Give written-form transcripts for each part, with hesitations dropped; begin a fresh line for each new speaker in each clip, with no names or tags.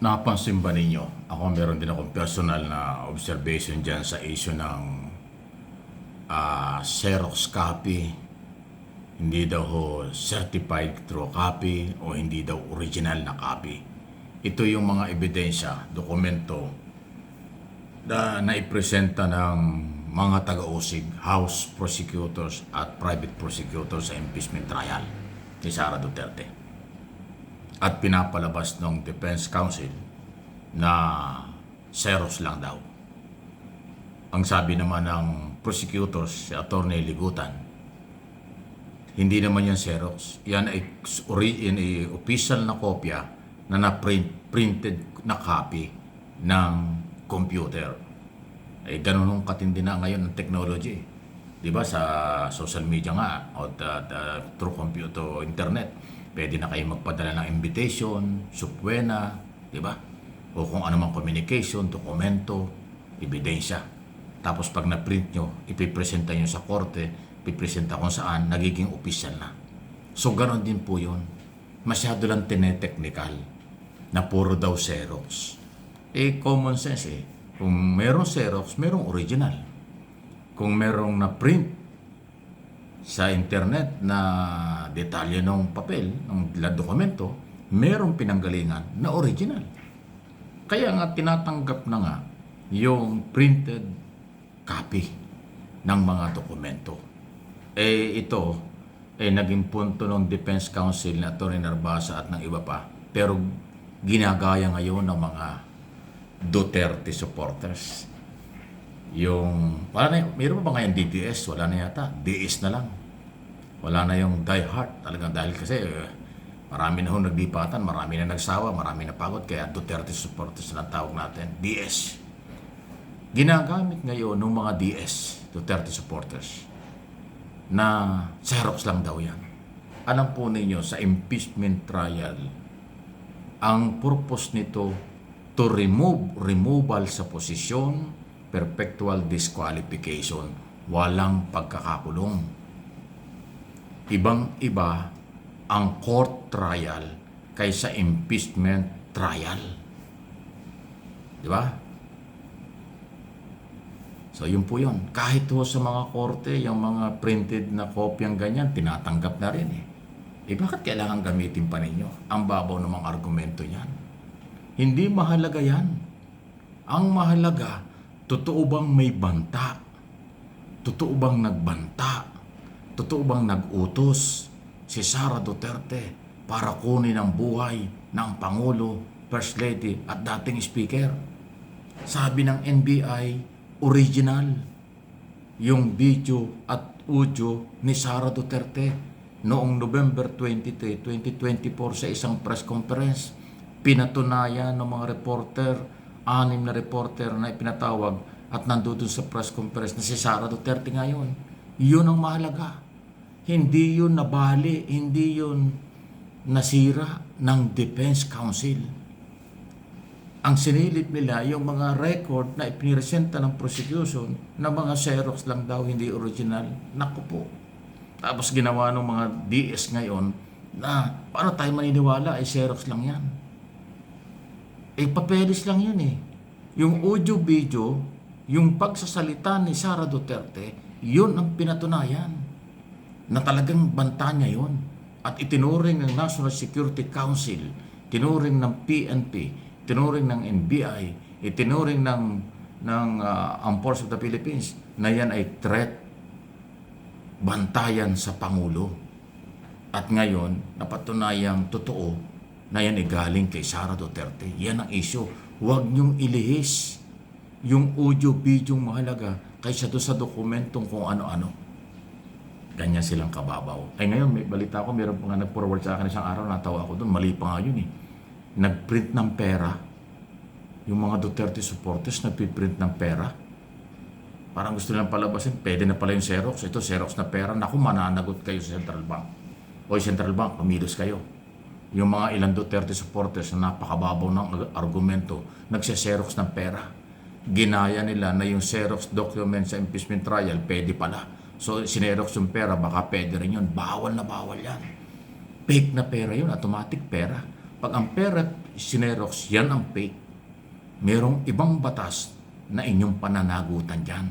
Napansin ba ninyo? Ako meron din akong personal na observation dyan sa issue ng Xerox copy. Hindi daw ho certified true copy o hindi daw original na copy. Ito yung mga ebidensya, dokumento na naipresenta ng mga taga-usig, House prosecutors at private prosecutors sa impeachment trial ni Sara Duterte. At pinapalabas ng Defense Counsel na Xerox lang daw. Ang sabi naman ng prosecutors, si Attorney Ligutan, hindi naman yan Xerox. Yan ay official na kopya na printed na copy ng computer. Eh, ganun nung katindi na ngayon ng technology. Di ba sa social media nga o through computer, internet, pwede na kayo magpadala ng invitation, subpoena, di ba? O kung ano mang communication, dokumento, ebidensya. Tapos pag na-print nyo, ipipresenta nyo sa korte, ipipresenta kung saan, nagiging official na. So ganon din po yun. Masyado lang tinetechnical na puro daw Xerox. Eh, common sense eh. Kung merong Xerox, merong original. Kung merong na-print sa internet na detalye ng papel, ng dokumento, merong pinanggalingan na original. Kaya nga tinatanggap na nga yung printed copy ng mga dokumento. Eh ito, naging punto ng Defense Counsel na Atty. Narbasa at ng iba pa. Pero ginagaya ngayon ng mga Duterte supporters. Mayroon pa ba ngayon DDS? Wala na yata. DS na lang. Wala na yung die hard. Talagang dahil kasi marami na hong naglipatan, marami na nagsawa, marami na pagod. Kaya Duterte supporters na tawag natin. DS. Ginagamit ngayon ng mga DS, Duterte supporters, na Xerox lang daw yan. Alam po ninyo, sa impeachment trial, ang purpose nito to removal sa posisyon, perpetual disqualification, walang pagkakakulong. Ibang-iba ang court trial kaysa impeachment trial. Di ba? So yun po yun. Kahit ho sa mga korte, yung mga printed na kopyang ganyan, tinatanggap na rin eh. Eh bakit kailangan gamitin pa ninyo? Ang babaw ng mga argumento yan. Hindi mahalaga yan. Ang mahalaga, totoo bang may banta? Totoo bang nagbanta? Totoo bang nagutos si Sara Duterte para kunin ang buhay ng Pangulo, First Lady at dating Speaker? Sabi ng NBI, original yung video at audio ni Sara Duterte noong November 23, 2024 sa isang press conference. Pinatunayan ng mga reporter, 6 na reporter na ipinatawag at nandoon sa press conference na si Sara Duterte ngayon. Yun ang mahalaga. Hindi yun nabali, hindi yun nasira ng Defense Counsel. Ang sinilip nila yung mga record na ipiniresenta ng prosecution na mga Xerox lang daw, hindi original. Naku po. Tapos ginawa ng mga DS ngayon na paano tayo maniniwala ay Xerox lang yan. Eh, papeles lang yun eh. Yung audio-video, yung pagsasalita ni Sara Duterte, yun ang pinatunayan. Na talagang banta niya yun. At itinuring ng National Security Council, tinuring ng PNP, tinuring ng NBI, itinuring ng Armed Forces of the Philippines, na yan ay threat, bantayan sa Pangulo. At ngayon, napatunayang totoo, na yan ay galing kay Sara Duterte. Yan ang issue. Huwag niyong ilihis yung audio-video mahalaga kaysa doon sa dokumentong kung ano-ano. Ganyan silang kababaw. Ay ngayon, may balita ko, meron pa nga nag-forward sa akin isang araw, natawa ako doon, mali pa nga yun eh. Nag-print ng pera. Yung mga Duterte supporters, nag-print ng pera. Parang gusto nilang palabasin, pwede na pala yung Xerox. Ito, Xerox na pera. Naku, mananagot kayo sa Central Bank. O Central Bank, kumilos kayo. Yung mga ilang Duterte supporters na napakababaw ng argumento, nagse-Xerox ng pera. Ginaya nila na yung Xerox document sa impeachment trial, pwede pala. So, sinerox yung pera, baka pwede rin yun. Bawal na bawal yan. Fake na pera yun, automatic pera. Pag ang pera sinerox, yan ang fake. Merong ibang batas na inyong pananagutan dyan.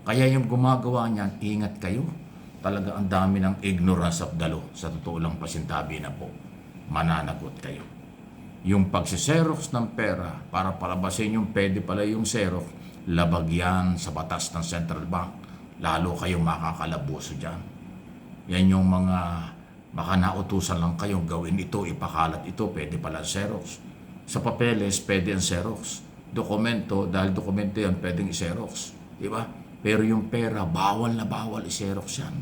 Kaya yung gumagawa niyan, ingat kayo. Talaga ang dami ng ignorance of the law. Sa totoo lang pasintabi na po, mananagot kayo. Yung pagsiserox ng pera para palabasin yung pwede pala yung xerox, labag yan sa batas ng Central Bank. Lalo kayong makakalabuso dyan. Yan yung mga baka nautusan lang kayong gawin ito, ipakalat ito, pwede pala xerox. Sa papeles, pwede ang xerox. Dokumento, dahil dokumento yan, pwedeng i-xerox. Diba? Pero yung pera, bawal na bawal i-xerox yan.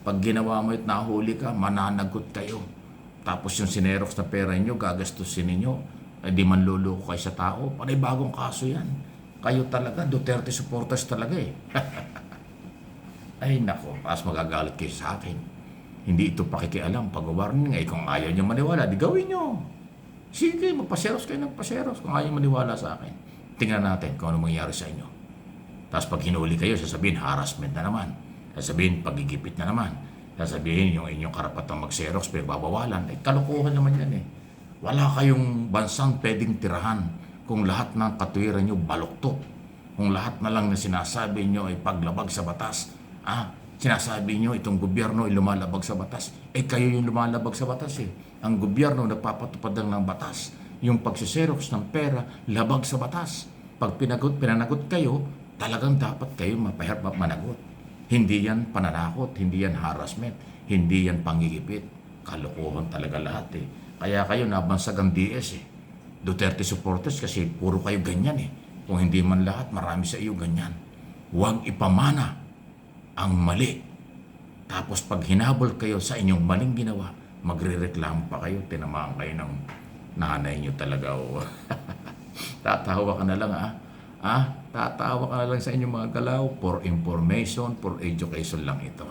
Pag ginawa mo at nahuli ka, mananagot kayo. Tapos yung sinerox na pera nyo, gagastusin ninyo. Di man luloko kayo sa tao. Panay bagong kaso yan. Kayo talaga, Duterte supporters talaga eh. Ay nako, pas magagalit kayo sa akin. Hindi ito pakikialam, pag-warning. Ay kung ayaw nyo maniwala, di gawin nyo. Sige, magpaseros kayo ng paseros kung ayaw maniwala sa akin. Tingnan natin kung ano mangyayari sa inyo. Tapos pag hinuli kayo, sasabihin harassment na naman. Sasabihin pagigipit na naman. Sasabihin yung inyong karapatang mag-xerox pero babawalan. Eh, kalokohan naman yan eh. Wala kayong bansang pwedeng tirahan kung lahat ng katwiran nyo baluktot. Kung lahat na lang na sinasabi nyo ay paglabag sa batas. Sinasabi nyo itong gobyerno ay lumalabag sa batas. Eh kayo yung lumalabag sa batas eh. Ang gobyerno nagpapatupad lang ng batas. Yung pagsiserox ng pera, labag sa batas. Pag pinanagot kayo, talagang dapat kayo managot. Hindi yan pananakot, hindi yan harassment, hindi yan pangigipit. Kalokohan talaga lahat eh. Kaya kayo nabansag ang DS eh. Duterte supporters kasi puro kayo ganyan eh. Kung hindi man lahat, marami sa iyo ganyan. Huwag ipamana ang mali. Tapos pag hinabol kayo sa inyong maling ginawa, magrereklamo pa kayo, tinamaan kayo ng nanay nyo talaga. Oh. Tatawa ka na lang tatawa ka na lang sa inyong mga galaw for information, for education lang ito.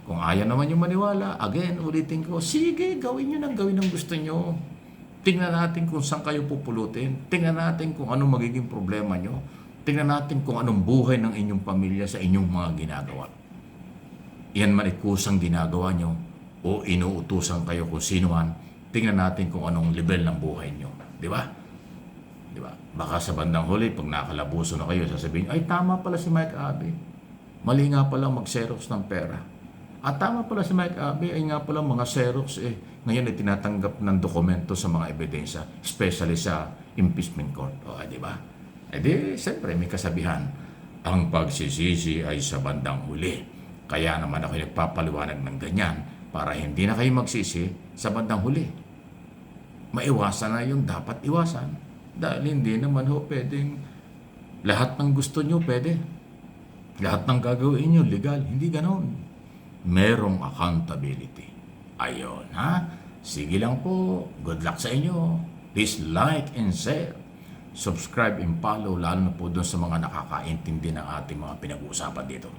Kung ayaw naman yung maniwala, again, ulitin ko, sige, gawin nyo ng gawin ang gusto nyo. Tingnan natin kung saan kayo pupulutin. Tingnan natin kung anong magiging problema nyo. Tingnan natin kung anong buhay ng inyong pamilya sa inyong mga ginagawa. Yan man ikusang ginagawa nyo o inuutusan kayo kung sino man, tingnan natin kung anong level ng buhay nyo. Di ba? Di ba? Baka sa bandang huli, pag nakalabuso na kayo, sasabihin, ay tama pala si Mike Abe. Mali nga pala mag-xerox ng pera. At tama pala si Mike Abe, ay nga pala mga xerox ngayon ay tinatanggap ng dokumento sa mga ebidensya, especially sa impeachment court. O, di ba? Di, siyempre, may kasabihan. Ang pagsisisi ay sa bandang huli. Kaya naman ako nagpapaliwanag ng ganyan para hindi na kayo magsisi sa bandang huli. Maiwasan na yung dapat iwasan. Dahil hindi naman pwedeng lahat ng gusto nyo pwede. Lahat ng gagawin nyo legal. Hindi ganon. Merong accountability. Ayun, Sige lang po. Good luck sa inyo. Please like and share. Subscribe and follow lalo na po doon sa mga nakakaintindi ng ating mga pinag-uusapan dito.